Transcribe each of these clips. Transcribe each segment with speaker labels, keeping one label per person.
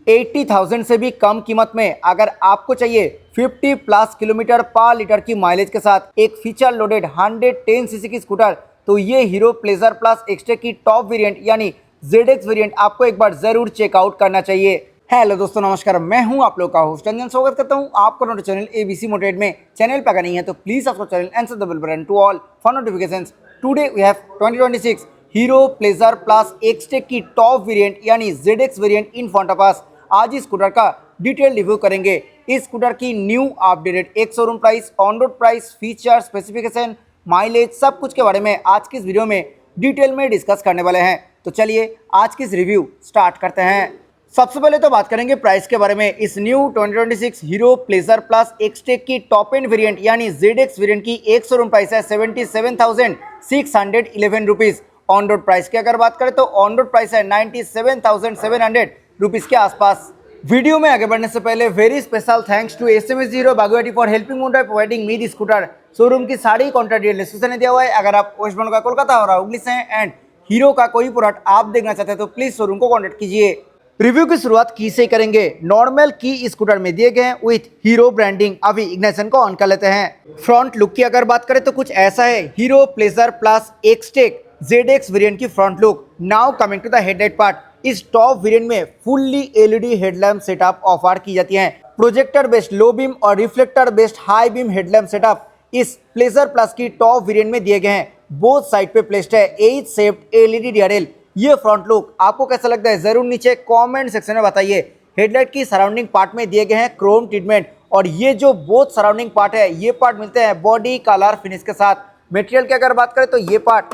Speaker 1: 80,000 से भी कम कीमत में अगर आपको चाहिए 50 प्लस किलोमीटर पर लीटर की माइलेज के साथ एक फीचर लोडेड 110 सीसी की स्कूटर, तो ये हीरो प्लेजर प्लस एक्सटेक की टॉप वेरिएंट यानी ZX वेरिएंट आपको एक बार जरूर चेकआउट करना चाहिए। हेलो दोस्तों, नमस्कार। मैं हूं आप लोग का होस्ट रंजन। स्वागत करता हूं आपका नोट चैनल ABC मोटिवेट में। चैनल पर अगर नहीं है तो please subscribe channel and set the bell button to all for notifications. Today we have 2026 Hero pleasure plus Xtec की टॉप वेरिएंट यानी ZX variant in front of us. आज इस स्कूटर का डिटेल रिव्यू करेंगे। इस स्कूटर की न्यू अपडेटेड एक showroom price, on road price, feature, specification, mileage, सब कुछ के बारे में आज की इस वीडियो में डिटेल में डिस्कस करने वाले हैं। तो चलिए आज की इस रिव्यू स्टार्ट करते हैं। सबसे पहले तो बात करेंगे प्राइस के बारे में। इस new 2026 Hero pleasure plus Xtec की टॉप एंड वेरिएंट यानी ZX वेरिएंट की एक शोरूम प्राइस है 77,611 रुपीज़। ऑन रोड प्राइस की अगर बात करें तो ऑन रोड प्राइस है 97,700 रुपीज़ के आसपास। वीडियो में आगे बढ़ने से पहले very special thanks to SMS Hero बागुआटी फॉर हेल्पिंग मुंडा providing me the scooter. Showroom की सारी कॉन्टैक्ट डिटेल डिस्क्रिप्शन में दिया हुआ है। अगर आप वेस्ट बंगाल का कोलकाता और हुगली से हैं एंड हीरो का कोई प्रोडक्ट आप देखना चाहते हैं तो प्लीज शोरूम को कॉन्टैक्ट कीजिए। रिव्यू की शुरुआत की से करेंगे। नॉर्मल की स्कूटर में दिए गए हैं विथ हीरो ब्रांडिंग। अभी इग्निशन को ऑन कर लेते हैं। फ्रंट लुक की अगर बात करें तो कुछ ऐसा है। Hero pleasure plus Xtec ZX variant की front look. Now coming to the headlight part. इस टॉप वेरिएंट में fully LED headlamp setup offer की जाती है। प्रोजेक्टर बेस्ड लो बीम और reflector based high beam headlamp setup इस प्लेजर प्लस की top variant में दिए गए हैं। बोथ साइड पे प्लेस्ड है एज शेप्ड LED DRL। ये फ्रंट लुक आपको कैसा लगता है जरूर नीचे कमेंट सेक्शन में बताइए। हेडलाइट की सराउंडिंग पार्ट में दिए गए हैं क्रोम ट्रीटमेंट और ये जो बोथ सराउंडिंग पार्ट है ये पार्ट मिलते हैं बॉडी कलर फिनिश के साथ। मटेरियल की अगर बात करें तो ये पार्ट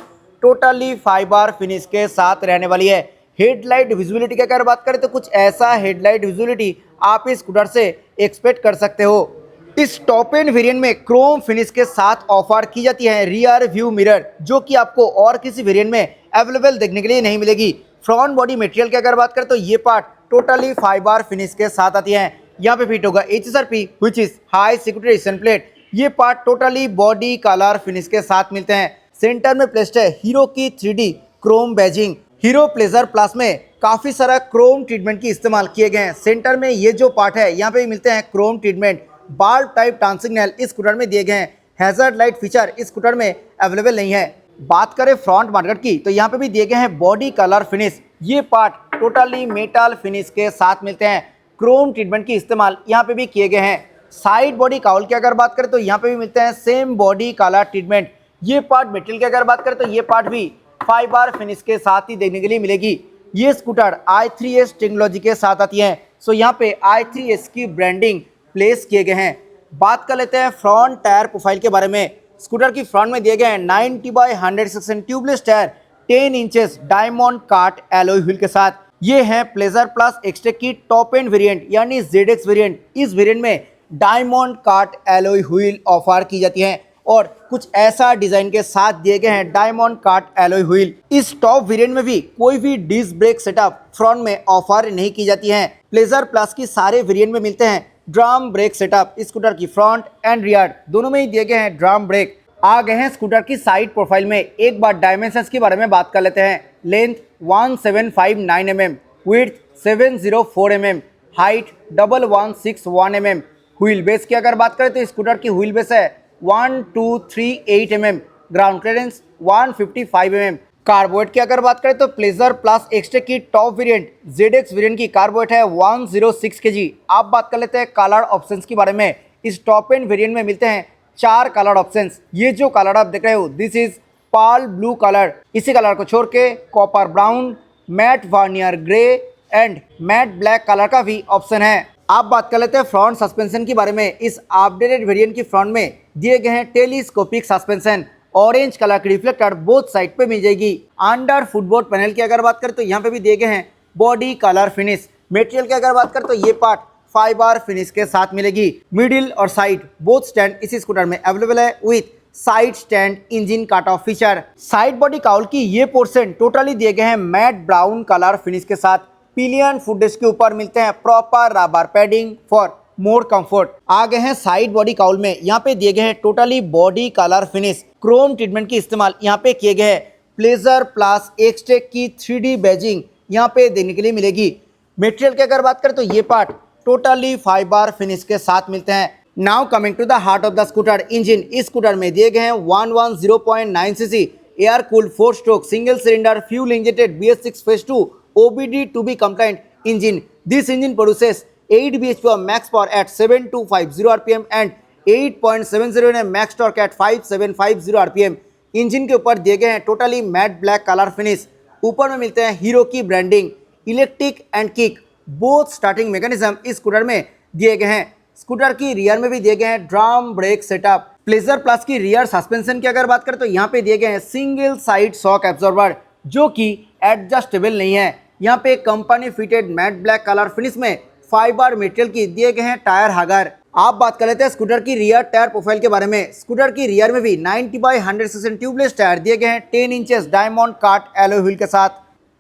Speaker 1: टोटली फाइबर फिनिश के साथ रहने वाली है। हेडलाइट विजिबिलिटी की अगर बात करें तो कुछ ऐसा हेडलाइट विजिबिलिटी आप इस स्कूटर से एक्सपेक्ट कर सकते हो। इस टॉप एंड वेरिएंट में क्रोम फिनिश के साथ ऑफर की जाती है रियर व्यू मिरर, जो कि आपको और किसी वेरिएंट में अवेलेबल देखने के लिए नहीं मिलेगी। फ्रंट बॉडी मटेरियल की अगर बात करें तो ये पार्ट टोटली फाइबर फिनिश के साथ आती है। यहाँ पे फिट होगा HSRP which is high security resistance plate. ये part totally body colour finish के साथ मिलते हैं। सेंटर में प्लेस्ड है हीरो की 3D Chrome badging. Hero pleasure plus में काफी सारा क्रोम ट्रीटमेंट की इस्तेमाल किए गए हैं। सेंटर में ये जो पार्ट है यहाँ पे मिलते हैं क्रोम ट्रीटमेंट। बाल्ब टाइप ट्रांसिंग नैल इस स्कूटर में दिए गए हैं। हैजर्ड लाइट फीचर इस स्कूटर में अवेलेबल नहीं है। बात करें फ्रंट मार्केट की तो यहाँ पे भी दिए गए हैं बॉडी कलर फिनिश। ये पार्ट टोटली मेटल फिनिश के साथ मिलते हैं। क्रोम ट्रीटमेंट की इस्तेमाल यहाँ पे भी किए गए हैं। साइड बॉडी काउल की अगर बात करें तो यहाँ पे भी मिलते हैं सेम बॉडी कलर ट्रीटमेंट। ये पार्ट मटेरियल की अगर बात करें तो ये पार्ट भी फाइबर फिनिश के साथ ही देखने के लिए मिलेगी। ये स्कूटर i3S टेक्नोलॉजी के साथ आती है। सो यहाँ पे i3S की ब्रांडिंग प्लेस किए गए हैं। बात कर लेते हैं फ्रंट टायर प्रोफाइल के बारे में। स्कूटर की फ्रंट में दिए गए हैं 90/100 section tubeless tyre 10 inches diamond काट एलॉय व्हील के साथ। ये है प्लेजर प्लस एक्सटेक की टॉप एंड वेरिएंट यानी ZX वेरिएंट। इस वेरिएंट में डायमंड काट एलॉय व्हील ऑफर की जाती है और कुछ ऐसा डिजाइन के साथ दिए गए हैं डायमंड काट एलॉय व्हील। इस टॉप वेरिएंट में भी कोई भी डिस्क ब्रेक सेटअप फ्रंट में ऑफर नहीं की जाती है। प्लेजर प्लस की सारे वेरिएंट में मिलते हैं ड्रम ब्रेक सेटअप। स्कूटर की फ्रंट एंड रियर दोनों में ही दिए गए हैं ड्रम ब्रेक। आ गए हैं स्कूटर की साइड प्रोफाइल में। एक बार डायमेंशंस के बारे में बात कर लेते हैं। Length 1759 mm, width 704 mm, height 1161 mm। Wheel base की अगर बात करें तो स्कूटर की व्हील बेस है 1238 mm, ग्राउंड क्लियरेंस 155 mm। कार्बोरेट की अगर बात करें तो प्लेजर प्लस एक्सटेक की टॉप वेरिएंट ZX वेरिएंट की कार्बोरेट है 106 kg। आप बात कर लेते हैं कलर ऑप्शंस के बारे में। इस टॉप एंड वेरिएंट में मिलते हैं 4 कलर ऑप्शंस। ये जो कलर आप देख रहे हो this is pearl blue colour. इसी कलर को छोड़ के copper brown, matte vernier grey and matte black colour का भी ऑप्शन है। आप बात कर लेते हैं फ्रंट सस्पेंशन के बारे में। इस अपडेटेड वेरिएंट की फ्रंट में दिए गए हैं टेलीस्कोपिक सस्पेंशन। ऑरेंज कलर की रिफ्लेक्टर बोथ साइड पे मिल जाएगी। अंडर फुटबोर्ड पैनल की अगर बात करें तो यहाँ पे भी दिए गए हैं बॉडी कलर फिनिश। मटेरियल की अगर बात करें तो ये पार्ट फाइबर फिनिश के साथ मिलेगी। मिडिल और साइड बोथ स्टैंड इस स्कूटर में अवेलेबल है with side stand engine cut off feature. Side body cowl की ये पोर्शन टोटली दिए गए हैं मैट ब्राउन कलर फिनिश के साथ। पिलियन फुटरेस्ट के ऊपर मिलते हैं proper rubber padding for more comfort. आ गए हैं साइड बॉडी काउल में। यहाँ पे दिए गए हैं totally body colour finish. Chrome treatment की इस्तेमाल यहाँ पे किए गए हैं। प्लेजर प्लस एक्सटेक की 3D बैजिंग यहाँ पे देखने के लिए मिलेगी। मटेरियल की अगर बात करें तो ये पार्ट टोटली फाइबर फिनिश के साथ मिलते हैं। Now coming to the heart of the scooter, engine इस स्कूटर में दिए गए हैं 110.9 cc air cooled 4 stroke single cylinder fuel injected BS6 Phase 2 OBD to be compliant engine. This engine produces 8 bhp of max power at 7250 rpm and 8.70 Nm max torque at 5750 rpm. Engine के ऊपर दिए गए हैं totally mat black colour finish. ऊपर में मिलते हैं hero की branding. Electric and kick both starting mechanism इस स्कूटर में दिए गए हैं। स्कूटर की रियर में भी दिए गए हैं drum brake setup. Pleasure plus की रियर सस्पेंशन की अगर बात करें तो यहाँ पे दिए गए हैं सिंगल साइड शॉक एब्जॉर्बर जो कि एडजस्टेबल नहीं है। यहाँ पे company fitted mat black colour finish में फाइबर मटेरियल की दिए गए हैं टायर हागर। आप बात कर लेते हैं स्कूटर की रियर टायर प्रोफाइल के बारे में। स्कूटर की रियर में भी 90/100 सेक्शन ट्यूबलेस टायर दिए गए हैं 10 इंचेस डायमंड काट एलॉय व्हील के साथ।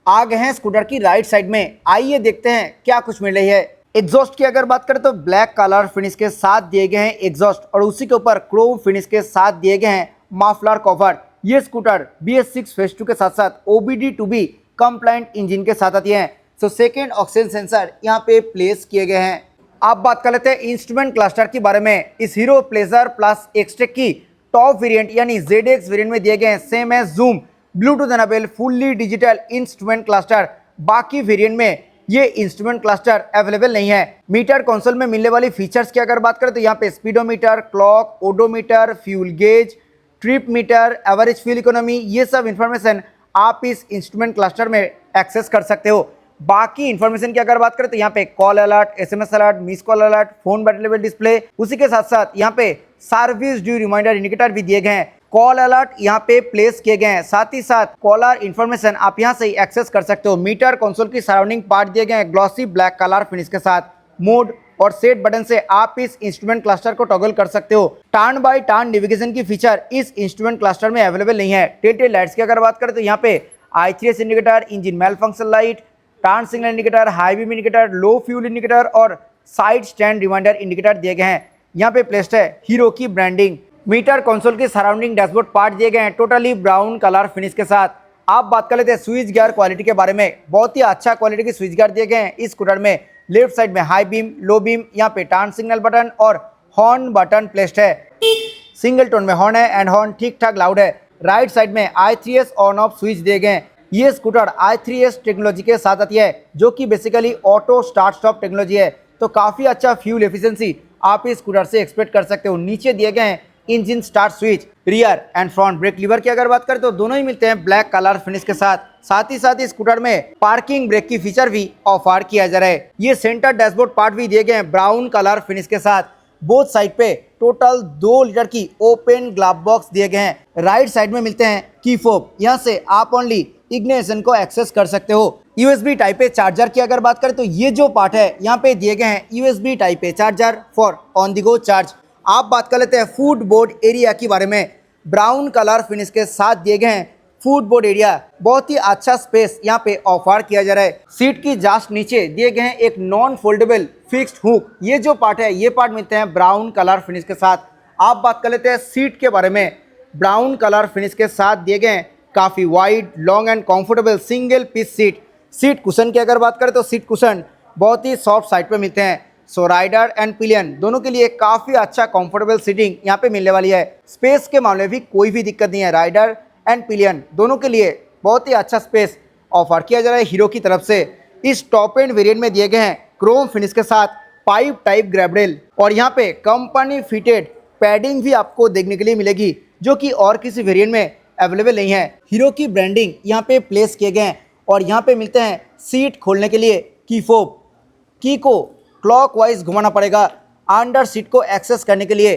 Speaker 1: आ गए हैं स्कूटर की राइट साइड में। आइए देखते हैं क्या कुछ मिल रही है। एग्जॉस्ट की अगर बात करें तो ब्लैक कलर फिनिश के साथ दिए गए हैं एग्जॉस्ट और उसी के ऊपर क्रोम फिनिश के साथ दिए गए हैं मफलर कवर। ये स्कूटर BS6 Phase 2 के साथ साथ OBD to be complaint engine के साथ आती है। सो सेकेंड ऑक्सीजन सेंसर यहाँ पे प्लेस किए गए हैं। आप बात कर लेते हैं इंस्ट्रूमेंट क्लस्टर के बारे में। इस हीरो प्लेजर प्लस एक्सटेक की टॉप वेरिएंट यानी ZX वेरिएंट में दिए गए हैं same as Xoom bluetooth enabled fully digital instrument cluster. बाकी वेरिएंट में ये इंस्ट्रूमेंट क्लस्टर अवेलेबल नहीं है। मीटर कंसोल में मिलने वाली फीचर्स की अगर बात करें तो यहाँ पे speedometer, clock, odometer, fuel gauge, trip meter, average fuel economy, ये सब इंफॉर्मेशन आप इस इंस्ट्रूमेंट क्लस्टर में एक्सेस कर सकते हो। बाकी इन्फॉर्मेशन की अगर बात करें तो यहाँ पे call alert, SMS alert, miss call alert, phone battery level display, उसी के साथ साथ यहाँ पे सर्विस ड्यू रिमाइंडर इंडिकेटर भी दिए गए हैं। कॉल अलर्ट यहाँ पे प्लेस किए गए हैं। साथ ही साथ कॉलर इन्फॉर्मेशन आप यहाँ से ही एक्सेस कर सकते हो। मीटर कंसोल की सराउंडिंग पार्ट दिए गए हैं ग्लॉसी ब्लैक कलर फिनिश के साथ। मोड और सेट बटन से आप इस इंस्ट्रूमेंट क्लस्टर को टॉगल कर सकते हो। टर्न बाय टर्न नेविगेशन की फीचर इस इंस्ट्रूमेंट क्लस्टर में अवेलेबल नहीं है। टेल लाइट्स की अगर बात करें तो यहाँ पे I3S indicator, engine malfunction light, turn signal indicator, high beam indicator, low fuel indicator और साइड स्टैंड रिमाइंडर इंडिकेटर दिए गए हैं। यहाँ पे प्लेस्ड है हीरो की ब्रांडिंग। मीटर कंसोल की सराउंडिंग डैशबोर्ड पार्ट दिए गए हैं टोटली ब्राउन कलर फिनिश के साथ। आप बात कर लेते हैं स्विच गियर क्वालिटी के बारे में। बहुत ही अच्छा क्वालिटी के स्विच गियर दिए गए हैं इस स्कूटर में। लेफ्ट साइड में हाई बीम, लो बीम, यहाँ पे टर्न सिग्नल बटन और हॉर्न बटन प्लेस्ड है। सिंगल टोन में हॉर्न है एंड हॉर्न ठीक ठाक लाउड है। राइट साइड में I3S ऑन ऑफ स्विच दिए गए हैं। ये स्कूटर I3S टेक्नोलॉजी के साथ आती है जो कि basically auto start stop technology है। तो काफ़ी अच्छा फ्यूल एफिशिएंसी आप इस स्कूटर से एक्सपेक्ट कर सकते हो। नीचे दिए गए हैं engine start switch, rear and front brake lever की अगर बात करें तो दोनों ही मिलते हैं ब्लैक कलर फिनिश के साथ। साथ ही साथ इस स्कूटर में पार्किंग ब्रेक की फीचर भी ऑफर किया जा रहा है। ये सेंटर डैशबोर्ड पार्ट भी दिए गए हैं ब्राउन कलर फिनिश के साथ। बोथ साइड पे टोटल 2 लीटर की ओपन ग्लास बॉक्स दिए गए हैं। राइट साइड में मिलते हैं की फोब, यहाँ से आप ओनली इग्निशन को एक्सेस कर सकते हो। USB टाइप ए चार्जर की अगर बात करें तो ये जो पार्ट है यहाँ पे दिए गए हैं USB type A charger for on the go charge. आप बात कर लेते हैं फूड बोर्ड एरिया के बारे में। ब्राउन कलर फिनिश के साथ दिए गए हैं फूड बोर्ड एरिया। बहुत ही अच्छा स्पेस यहाँ पे ऑफर किया जा रहा है। सीट की जस्ट नीचे दिए गए हैं एक नॉन फोल्डेबल फिक्स्ड हुक। ये जो पार्ट है ये पार्ट मिलते हैं ब्राउन कलर फिनिश के साथ। आप बात कर लेते हैं सीट के बारे में। ब्राउन कलर फिनिश के साथ दिए गए हैं काफ़ी wide, long and comfortable single piece seat. Seat cushion की अगर बात करें तो सीट कुशन बहुत ही सॉफ्ट साइड पे मिलते हैं। सो राइडर एंड पिलियन दोनों के लिए काफ़ी अच्छा कंफर्टेबल सीटिंग यहाँ पे मिलने वाली है। स्पेस के मामले में भी कोई भी दिक्कत नहीं है। राइडर एंड पिलियन दोनों के लिए बहुत ही अच्छा स्पेस ऑफर किया जा रहा है हीरो की तरफ से। इस टॉप एंड वेरिएंट में दिए गए हैं क्रोम फिनिश के साथ पाइप टाइप ग्रैब रेल और यहाँ पे कंपनी फिटेड पैडिंग भी आपको देखने के लिए मिलेगी जो कि और किसी वेरिएंट में अवेलेबल नहीं है। हीरो की ब्रांडिंग यहाँ पे प्लेस किए गए हैं और यहाँ पे मिलते हैं सीट खोलने के लिए की फोब। की को क्लॉकवाइज घुमाना पड़ेगा अंडर सीट को एक्सेस करने के लिए।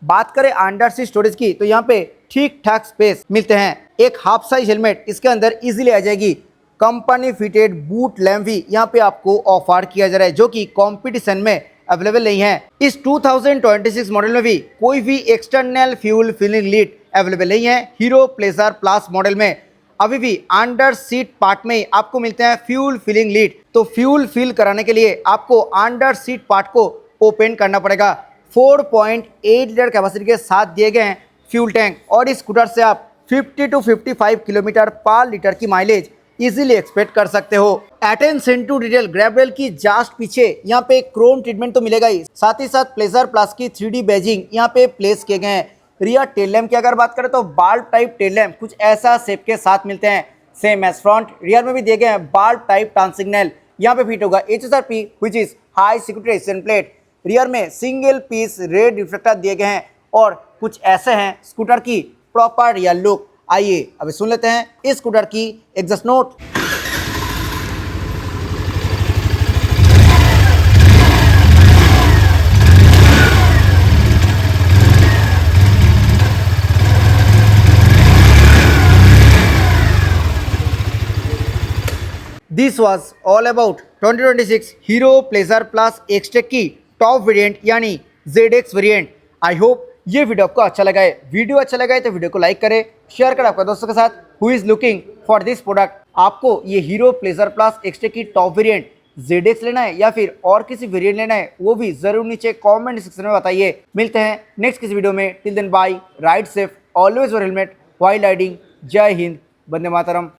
Speaker 1: बात करें अंडर सीट स्टोरेज की तो यहाँ पे ठीक ठाक स्पेस मिलते हैं। एक हाफ साइज हेलमेट इसके अंदर इजीली आ जाएगी। कंपनी फिटेड बूट लैम्प भी यहाँ पे आपको ऑफर किया जा रहा है जो कि कंपटीशन में अवेलेबल नहीं है। इस 2026 मॉडल में भी कोई भी external fuel filling lid available नहीं है। हीरो प्लेजर प्लस मॉडल में अभी भी अंडर सीट पार्ट में आपको मिलते हैं फ्यूल फिलिंग लीड। तो फ्यूल फिल कराने के लिए आपको अंडर सीट पार्ट को ओपन करना पड़ेगा। 4.8 लीटर कैपेसिटी के साथ दिए गए हैं फ्यूल टैंक और इस स्कूटर से आप 50 to 55 किलोमीटर पर लीटर की माइलेज इजीली एक्सपेक्ट कर सकते हो। अटेंशन टू डिटेल, ग्रैबरेल की जस्ट पीछे यहाँ पे क्रोम ट्रीटमेंट तो मिलेगा ही, साथ ही साथ प्लेजर प्लस की 3D बैजिंग यहाँ पे प्लेस किए गए हैं। रियर टेल लैम्प की अगर बात करें तो बाल्ब टाइप टेल लैम्प कुछ ऐसा शेप के साथ मिलते हैं, सेम एज फ्रंट। रियर में भी दिए गए हैं बाल्ब टाइप टर्न सिग्नल, यहाँ पे फिट होगा HSRP which is high security resistant plate. Rear में सिंगल पीस रेड रिफ्लेक्टर दिए गए हैं और कुछ ऐसे हैं स्कूटर की प्रॉपर रियर लुक। आइए अभी सुन लेते हैं इस स्कूटर की exhaust note. This was all about 2026 Hero pleasure plus Xtec की टॉप वेरिएंट यानी ZX वेरिएंट। आई होप ये वीडियो आपको अच्छा लगा है। वीडियो अच्छा लगा है तो वीडियो को लाइक करें, शेयर करें आपके दोस्तों के साथ who is looking for this product. आपको ये हीरो प्लेजर प्लस एक्सटेक की टॉप वेरिएंट ZX लेना है या फिर और किसी वेरिएंट लेना है, वो भी जरूर नीचे कमेंट सेक्शन में बताइए। मिलते हैं नेक्स्ट किसी वीडियो में। Till then bye, ride safe, always wear helmet while riding. जय हिंद, वंदे मातरम।